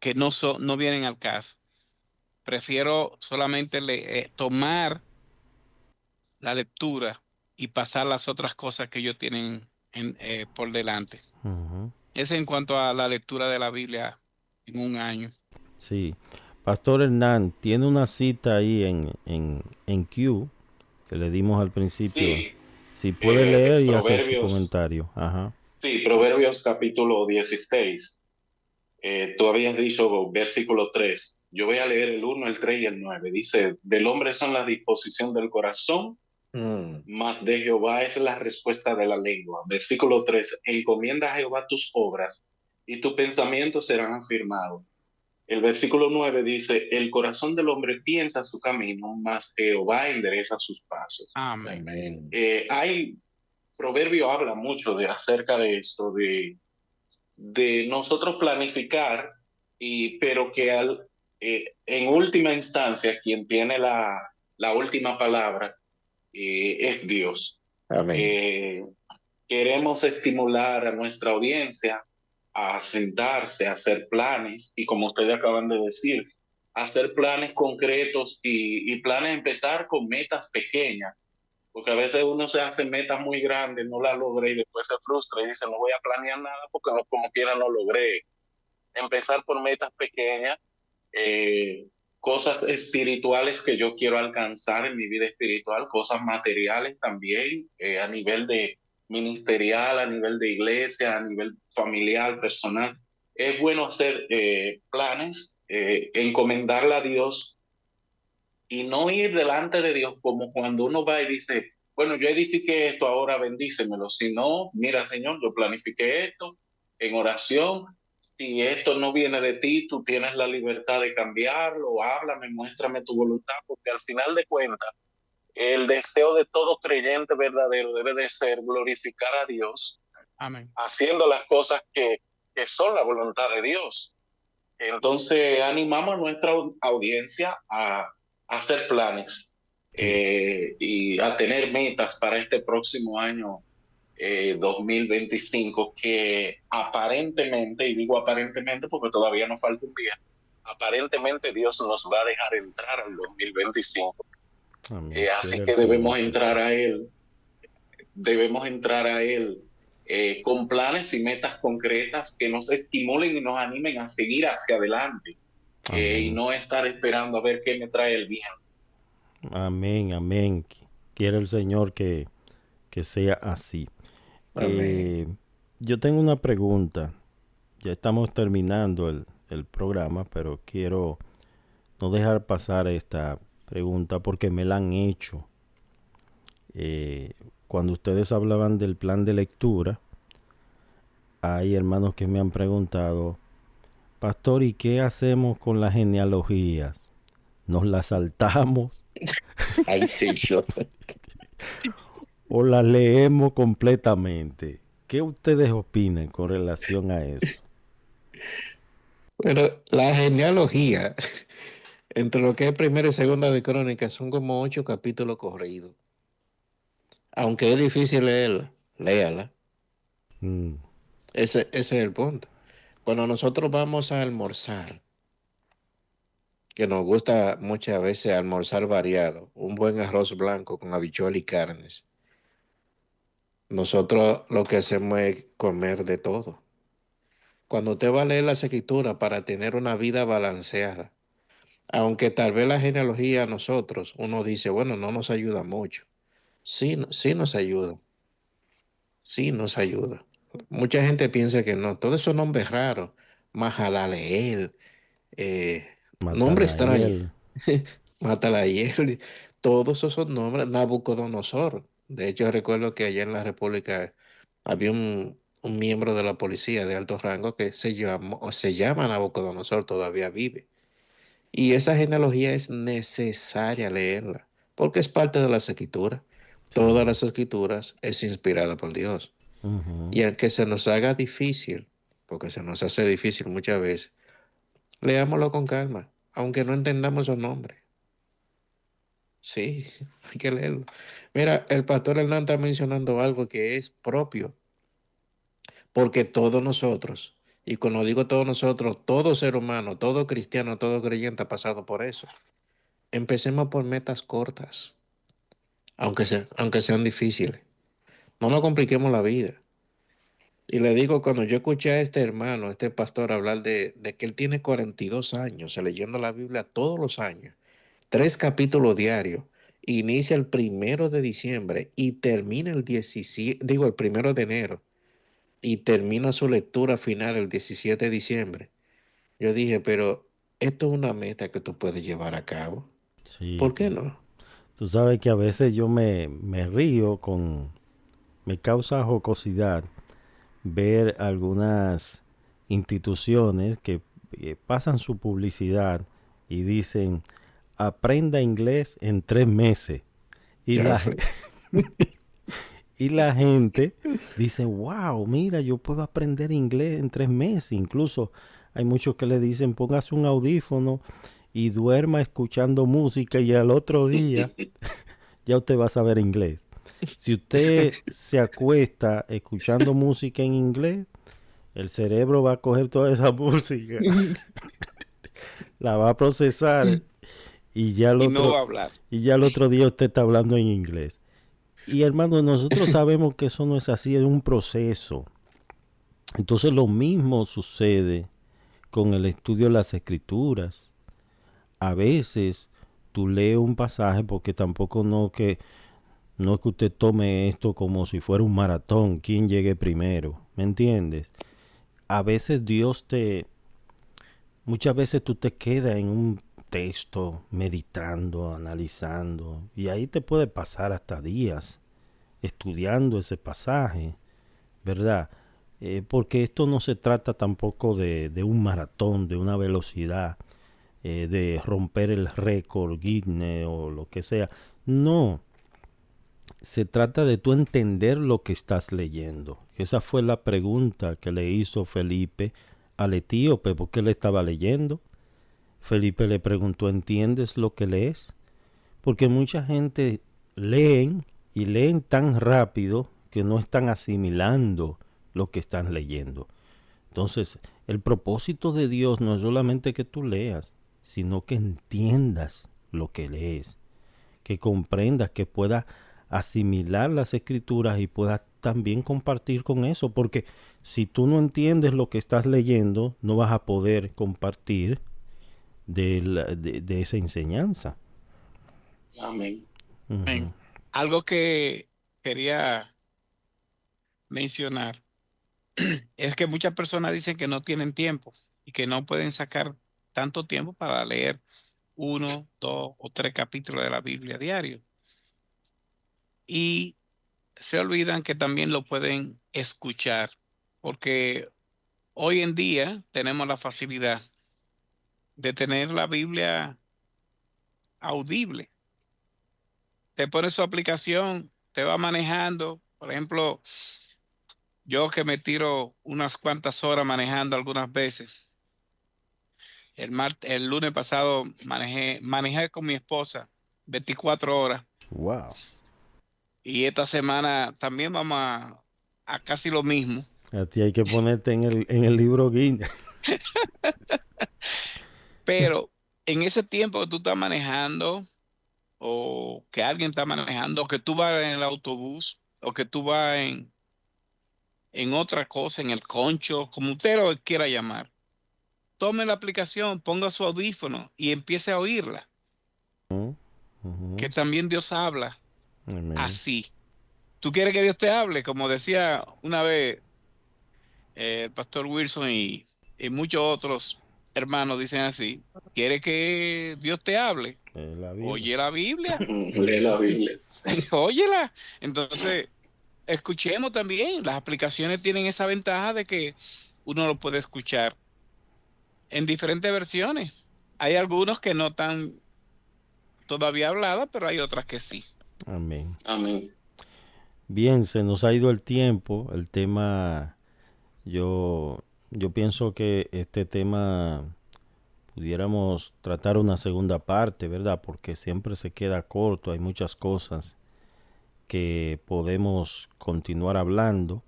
que no vienen al caso. Prefiero solamente tomar la lectura y pasar las otras cosas que ellos tienen por delante. Ujú. Eso en cuanto a la lectura de la Biblia en un año. Sí. Pastor Hernán, tiene una cita ahí en Q que le dimos al principio. Sí, Si puede leer y hacer su Proverbios, comentario. Ajá. sí, Proverbios capítulo 16. Tú habías dicho versículo 3. Yo voy a leer el 1, el 3 y el 9. Dice, del hombre son la disposición del corazón, Mm, mas de Jehová es la respuesta de la lengua. Versículo 3. Encomienda a Jehová tus obras y tus pensamientos serán afirmados. El versículo 9 dice, el corazón del hombre piensa su camino, mas Jehová endereza sus pasos. Amén. amén. Hay proverbio habla mucho de acerca de esto, de nosotros planificar, pero que en última instancia quien tiene la última palabra es Dios. Amén. Eh, Queremos estimular a nuestra audiencia a sentarse, a hacer planes y como ustedes acaban de decir, hacer planes concretos y planes empezar con metas pequeñas, porque a veces uno se hace metas muy grandes, no las logré y después se frustra y dice no voy a planear nada porque no, como quiera no logré. Empezar por metas pequeñas, eh, cosas espirituales que yo quiero alcanzar en mi vida espiritual, cosas materiales también, a nivel de ministerial, a nivel de iglesia, a nivel familiar, personal. Es bueno hacer planes, encomendarla a Dios y no ir delante de Dios como cuando uno va y dice, bueno, yo edifiqué esto, ahora bendícemelo, sino, mira, Señor, yo planifiqué esto en oración. Si esto no viene de ti, tú tienes la libertad de cambiarlo, háblame, muéstrame tu voluntad, porque al final de cuentas, el deseo de todo creyente verdadero debe de ser glorificar a Dios, Amén. haciendo las cosas que son la voluntad de Dios. Entonces, animamos a nuestra audiencia a hacer planes Sí. y a tener metas para este próximo año 2025, que aparentemente, y digo aparentemente porque todavía nos falta un día, aparentemente Dios nos va a dejar entrar al 2025. Amén. Así Quiere el que Señor que sí. debemos entrar a Él con planes y metas concretas que nos estimulen y nos animen a seguir hacia adelante y Amén. no estar esperando a ver qué me trae el bien. Amén. Amén. Quiere el Señor que sea así. Amén. Eh, yo tengo una pregunta. Ya estamos terminando el programa, pero quiero no dejar pasar esta pregunta porque me la han hecho. Cuando ustedes hablaban del plan de lectura, hay hermanos que me han preguntado, Pastor, ¿y qué hacemos con las genealogías? ¿Nos las saltamos Ay, Señor. o las leemos completamente? ¿Qué ustedes opinan con relación a eso? Bueno, la genealogía, entre lo que es primera y segunda de Crónicas, son como 8 capítulos corridos. Aunque es difícil leerla, léala. Mm, Ese es el punto. Cuando nosotros vamos a almorzar, que nos gusta muchas veces almorzar variado, un buen arroz blanco con habichuelas y carnes, nosotros lo que hacemos es comer de todo. Cuando usted va a leer las escrituras para tener una vida balanceada, aunque tal vez la genealogía a nosotros, uno dice, bueno, no nos ayuda mucho. Sí, sí nos ayuda, sí nos ayuda. Mucha gente piensa que no, todos esos nombres raros, Mahalaleel, eh, nombre extraño, Matanael. Matalayel, todos esos son nombres, Nabucodonosor. De hecho, recuerdo que allá en la República había un miembro de la policía de alto rango que se llamó, o se llama Nabucodonosor, todavía vive. Y esa genealogía es necesaria leerla, porque es parte de las escrituras. Todas Sí. las escrituras es inspirada por Dios. Ujú. Y aunque se nos haga difícil, porque se nos hace difícil muchas veces, leámoslo con calma, aunque no entendamos su nombre. Sí, hay que leerlo. Mira, el pastor Hernán está mencionando algo que es propio. porque todos nosotros, y cuando digo todos nosotros, todo ser humano, todo cristiano, todo creyente ha pasado por eso. Empecemos por metas cortas, aunque sean difíciles. No nos compliquemos la vida. Y le digo, cuando yo escuché a este hermano, a este pastor, hablar de que él tiene 42 años, leyendo la Biblia todos los años, 3 capítulos diarios, inicia el 1 de diciembre y termina el 17, digo, el 1 de enero, y termina su lectura final el 17 de diciembre. Yo dije, pero esto es una meta que tú puedes llevar a cabo. Sí, ¿Por qué no? tú sabes que a veces yo me río me causa jocosidad ver algunas instituciones que pasan su publicidad y dicen, aprenda inglés en 3 meses. Y Ya la, sé. y la gente dice, wow, mira, yo puedo aprender inglés en 3 meses. Incluso hay muchos que le dicen, póngase un audífono y duerma escuchando música y al otro día ya usted va a saber inglés. Si usted se acuesta escuchando música en inglés, el cerebro va a coger toda esa música, la va a procesar y ya el Y no otro, va a hablar. y ya el otro día usted está hablando en inglés. Y hermano, nosotros sabemos que eso no es así, es un proceso. Entonces lo mismo sucede con el estudio de las escrituras. A veces tú lees un pasaje porque tampoco no es que usted tome esto como si fuera un maratón, quién llegue primero, ¿me entiendes? A veces muchas veces tú te quedas en un texto meditando, analizando, y ahí te puede pasar hasta días estudiando ese pasaje, ¿verdad? Porque esto no se trata tampoco de un maratón, de una velocidad, de romper el récord Guinness o lo que sea. No, se trata de tú entender lo que estás leyendo. Esa fue la pregunta que le hizo Felipe al etíope, porque él estaba leyendo. Felipe le preguntó, ¿entiendes lo que lees? Porque mucha gente leen y leen tan rápido que no están asimilando lo que están leyendo. Entonces, el propósito de Dios no es solamente que tú leas, sino que entiendas lo que lees, que comprendas, que puedas asimilar las escrituras y puedas también compartir con eso, porque si tú no entiendes lo que estás leyendo, no vas a poder compartir de esa enseñanza. Amén. Ujú. Algo que quería mencionar es que muchas personas dicen que no tienen tiempo y que no pueden sacar tanto tiempo para leer 1, 2 o 3 capítulos de la Biblia diario. Y se olvidan que también lo pueden escuchar, porque hoy en día tenemos la facilidad de tener la Biblia audible. Te pones su aplicación, te va manejando. Por ejemplo, yo que me tiro unas cuantas horas manejando algunas veces. El lunes pasado manejé con mi esposa 24 horas Wow. y esta semana también vamos a casi lo mismo. A ti hay que ponerte en el libro Guinness. Pero en ese tiempo que tú estás manejando o que alguien está manejando o que tú vas en el autobús o que tú vas en otra cosa, en el concho, como usted lo quiera llamar, tome la aplicación, ponga su audífono y empiece a oírla, que Ujú. también Dios habla Amén. así. ¿Tú quieres que Dios te hable? Como decía una vez el pastor Wilson y muchos otros hermanos dicen así, ¿quiere que Dios te hable? La Biblia. Oye la Biblia, Lee la Biblia. Sí. óyela. Entonces, escuchemos también. Las aplicaciones tienen esa ventaja de que uno lo puede escuchar en diferentes versiones. Hay algunos que no están todavía habladas, pero hay otras que sí. Amén. Amén. Bien, se nos ha ido el tiempo. El tema, yo pienso que este tema pudiéramos tratar una segunda parte, ¿verdad? Porque siempre se queda corto. Hay muchas cosas que podemos continuar hablando.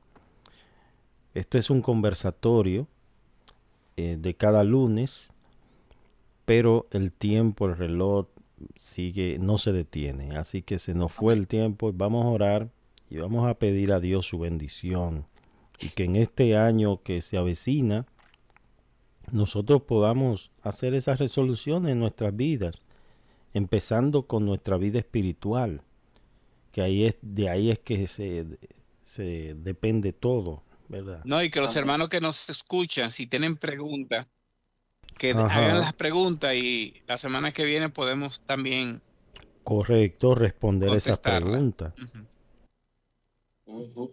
Este es un conversatorio de cada lunes, pero el tiempo, el reloj sigue, no se detiene. Así que se nos fue el tiempo. Vamos a orar y vamos a pedir a Dios su bendición. Y que en este año que se avecina, nosotros podamos hacer esas resoluciones en nuestras vidas, empezando con nuestra vida espiritual, que de ahí es que se depende todo, ¿verdad? No, y que los Amén. hermanos que nos escuchan, si tienen preguntas, que hagan Ajá, las preguntas y la semana que viene podemos también correcto, responder esas contestarlas. preguntas. Ujú.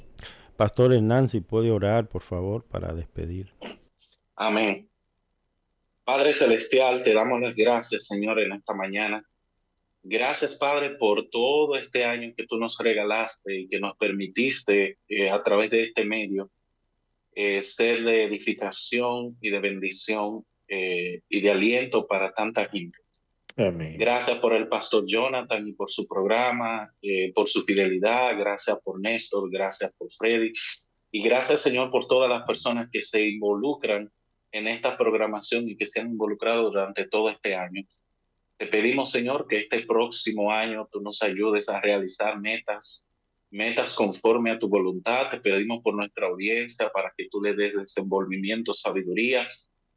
Pastor Hernán, si puede orar, por favor, para despedir. Amén. Padre Celestial, te damos las gracias, Señor, en esta mañana. Gracias, Padre, por todo este año que tú nos regalaste y que nos permitiste a través de este medio ser de edificación y de bendición y de aliento para tanta gente. Amén. Gracias por el pastor Jonathan y por su programa, por su fidelidad. Gracias por Néstor, gracias por Freddy. Y gracias, Señor, por todas las personas que se involucran en esta programación y que se han involucrado durante todo este año. Te pedimos, Señor, que este próximo año tú nos ayudes a realizar metas conforme a tu voluntad. Te pedimos por nuestra audiencia para que tú le des desenvolvimiento, sabiduría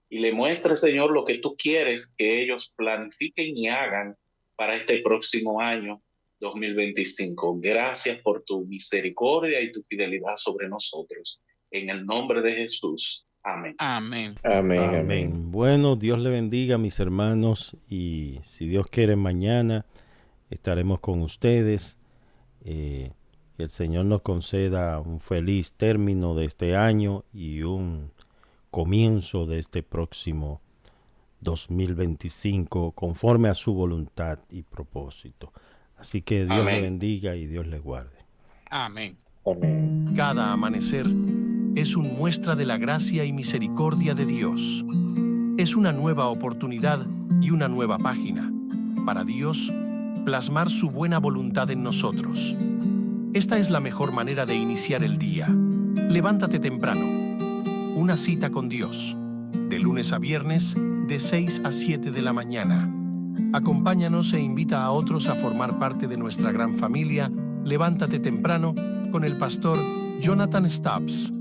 y le muestres, Señor, lo que tú quieres que ellos planifiquen y hagan para este próximo año 2025. Gracias por tu misericordia y tu fidelidad sobre nosotros. En el nombre de Jesús. Amén. Amén. Amén. Amén. Amén. Bueno, Dios le bendiga, mis hermanos, y si Dios quiere, mañana estaremos con ustedes. Que el Señor nos conceda un feliz término de este año y un comienzo de este próximo 2025 conforme a su voluntad y propósito. Así que Dios le bendiga y Dios le guarde. Amén. Amén. Cada amanecer es una muestra de la gracia y misericordia de Dios. Es una nueva oportunidad y una nueva página para Dios plasmar su buena voluntad en nosotros. Esta es la mejor manera de iniciar el día. Levántate temprano. Una cita con Dios. De lunes a viernes, de 6 a 7 de la mañana. Acompáñanos e invita a otros a formar parte de nuestra gran familia Levántate temprano con el pastor Jonathan Stubbs.